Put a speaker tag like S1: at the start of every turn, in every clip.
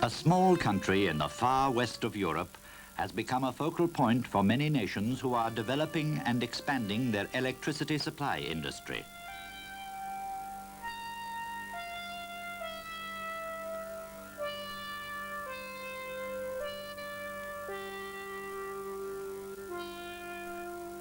S1: A small country in the far west of Europe has become a focal point for many nations who are developing and expanding their electricity supply industry.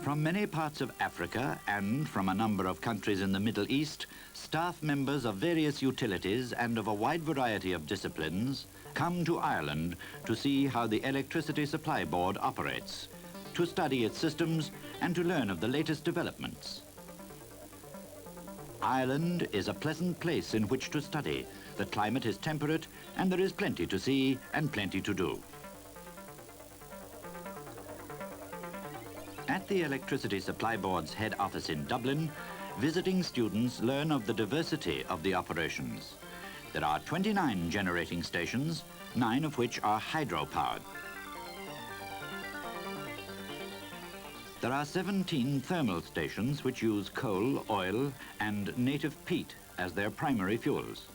S1: From many parts of Africa and from a number of countries in the Middle East, staff members of various utilities and of a wide variety of disciplines come to Ireland to see how the Electricity Supply Board operates, to study its systems and to learn of the latest developments. Ireland is a pleasant place in which to study. The climate is temperate and there is plenty to see and plenty to do. At the Electricity Supply Board's head office in Dublin, visiting students learn of the diversity of the operations. There are 29 generating stations, 9 of which are hydro-powered. There are 17 thermal stations which use coal, oil and native peat as their primary fuels.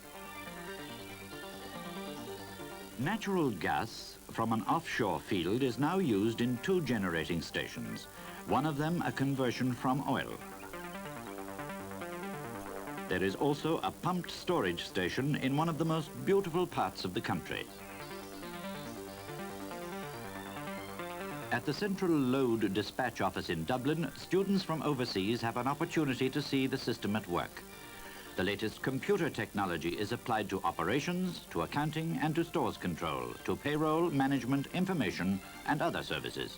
S1: Natural gas from an offshore field is now used in 2 generating stations, one of them a conversion from oil. There is also a pumped storage station in one of the most beautiful parts of the country. At the Central Load Dispatch Office in Dublin, students from overseas have an opportunity to see the system at work. The latest computer technology is applied to operations, to accounting and to stores control, to payroll, management, information and other services.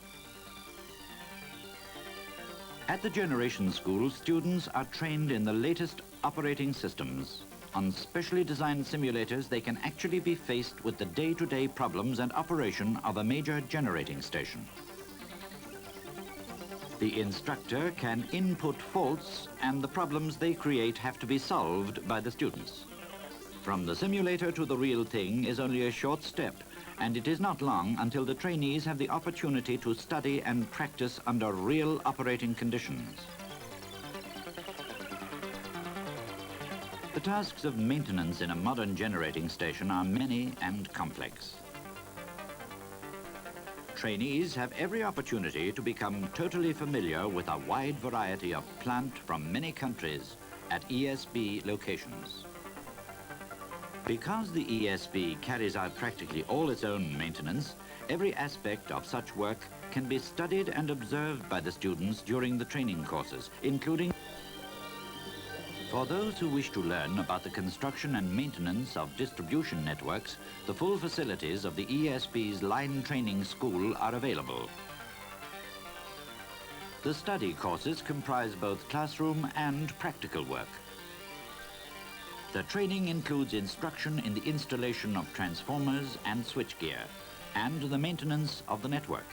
S1: At the Generation School, students are trained in the latest operating systems. On specially designed simulators, they can actually be faced with the day-to-day problems and operation of a major generating station. The instructor can input faults and the problems they create have to be solved by the students. From the simulator to the real thing is only a short step, and it is not long until the trainees have the opportunity to study and practice under real operating conditions. The tasks of maintenance in a modern generating station are many and complex. Trainees have every opportunity to become totally familiar with a wide variety of plant from many countries at ESB locations. Because the ESB carries out practically all its own maintenance, every aspect of such work can be studied and observed by the students during the training courses, including for those who wish to learn about the construction and maintenance of distribution networks, the full facilities of the ESB's Line Training School are available. The study courses comprise both classroom and practical work. The training includes instruction in the installation of transformers and switchgear, and the maintenance of the network.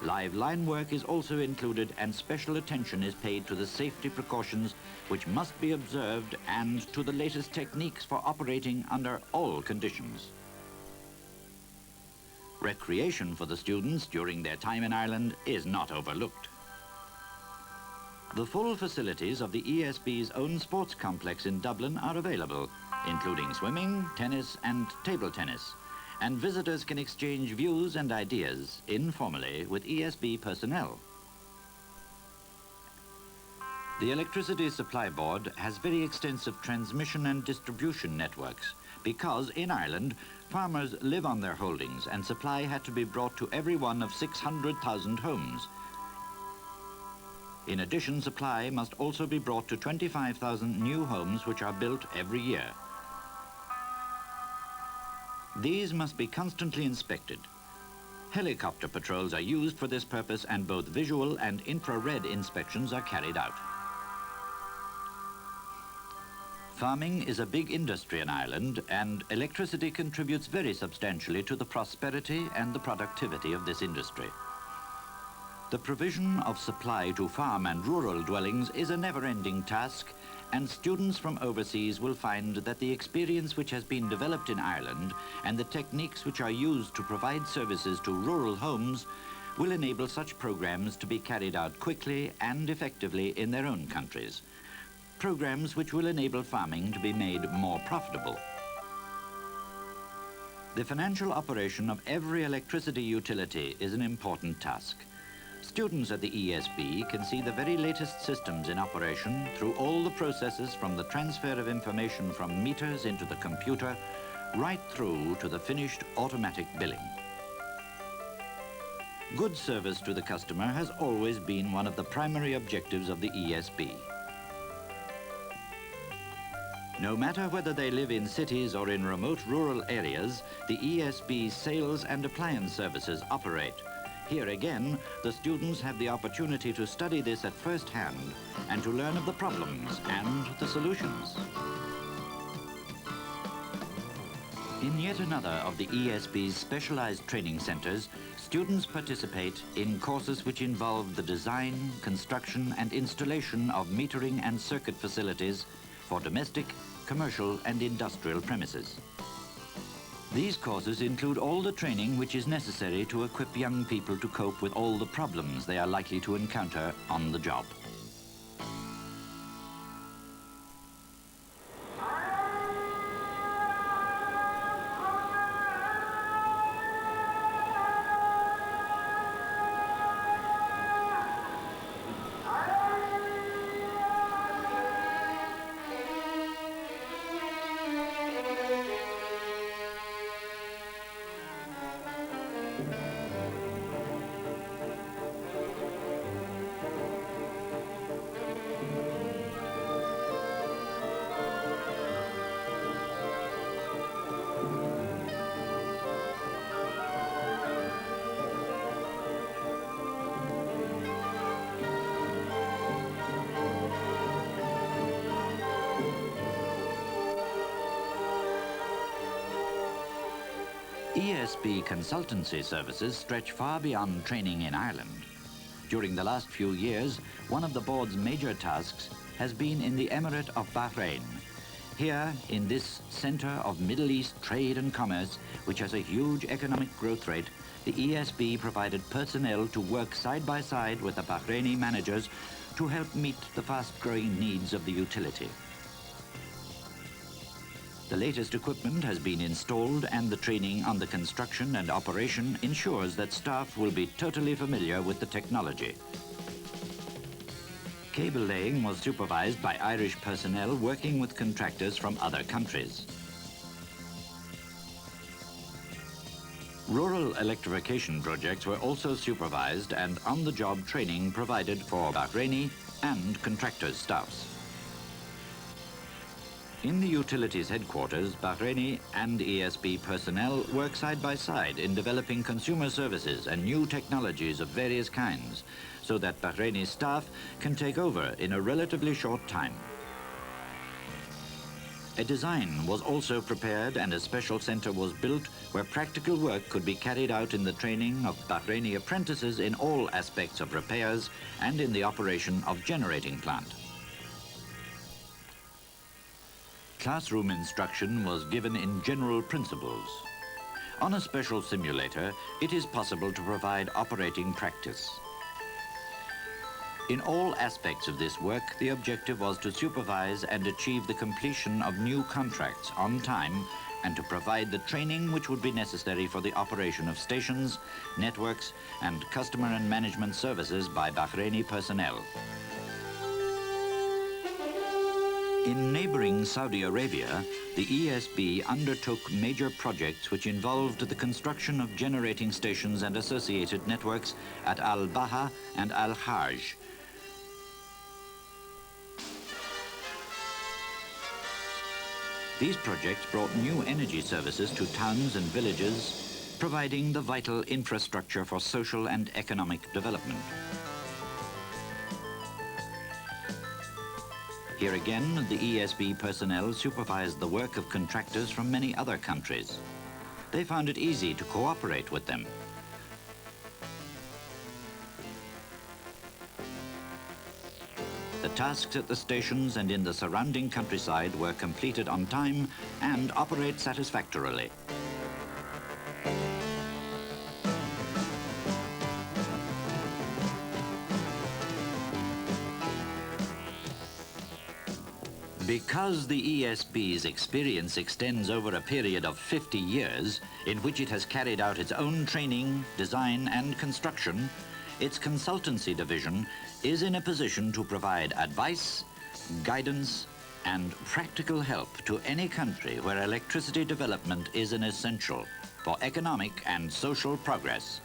S1: Live line work is also included, and special attention is paid to the safety precautions which must be observed and to the latest techniques for operating under all conditions. Recreation for the students during their time in Ireland is not overlooked. The full facilities of the ESB's own sports complex in Dublin are available, including swimming, tennis and table tennis, and visitors can exchange views and ideas informally with ESB personnel. The Electricity Supply Board has very extensive transmission and distribution networks because in Ireland, farmers live on their holdings and supply had to be brought to every one of 600,000 homes. In addition, supply must also be brought to 25,000 new homes which are built every year. These must be constantly inspected. Helicopter patrols are used for this purpose and both visual and infrared inspections are carried out. Farming is a big industry in Ireland and electricity contributes very substantially to the prosperity and the productivity of this industry. The provision of supply to farm and rural dwellings is a never-ending task, and students from overseas will find that the experience which has been developed in Ireland and the techniques which are used to provide services to rural homes will enable such programs to be carried out quickly and effectively in their own countries. Programs which will enable farming to be made more profitable. The financial operation of every electricity utility is an important task. Students at the ESB can see the very latest systems in operation through all the processes from the transfer of information from meters into the computer right through to the finished automatic billing. Good service to the customer has always been one of the primary objectives of the ESB. No matter whether they live in cities or in remote rural areas, the ESB sales and appliance services operate. Here again, the students have the opportunity to study this at first hand and to learn of the problems and the solutions. In yet another of the ESB's specialized training centers, students participate in courses which involve the design, construction and installation of metering and circuit facilities for domestic, commercial and industrial premises. These courses include all the training which is necessary to equip young people to cope with all the problems they are likely to encounter on the job. ESB consultancy services stretch far beyond training in Ireland. During the last few years, one of the board's major tasks has been in the Emirate of Bahrain. Here, in this center of Middle East trade and commerce, which has a huge economic growth rate, the ESB provided personnel to work side by side with the Bahraini managers to help meet the fast-growing needs of the utility. The latest equipment has been installed and the training on the construction and operation ensures that staff will be totally familiar with the technology. Cable laying was supervised by Irish personnel working with contractors from other countries. Rural electrification projects were also supervised and on-the-job training provided for Bahraini and contractors' staffs. In the utilities headquarters, Bahraini and ESB personnel work side by side in developing consumer services and new technologies of various kinds, so that Bahraini staff can take over in a relatively short time. A design was also prepared and a special center was built where practical work could be carried out in the training of Bahraini apprentices in all aspects of repairs and in the operation of generating plant. Classroom instruction was given in general principles. On a special simulator, it is possible to provide operating practice. In all aspects of this work, the objective was to supervise and achieve the completion of new contracts on time and to provide the training which would be necessary for the operation of stations, networks, and customer and management services by Bahraini personnel. In neighboring Saudi Arabia, the ESB undertook major projects which involved the construction of generating stations and associated networks at Al-Baha and Al-Hajj. These projects brought new energy services to towns and villages, providing the vital infrastructure for social and economic development. Here again, the ESB personnel supervised the work of contractors from many other countries. They found it easy to cooperate with them. The tasks at the stations and in the surrounding countryside were completed on time and operate satisfactorily. Because the ESB's experience extends over a period of 50 years, in which it has carried out its own training, design and construction, its consultancy division is in a position to provide advice, guidance and practical help to any country where electricity development is an essential for economic and social progress.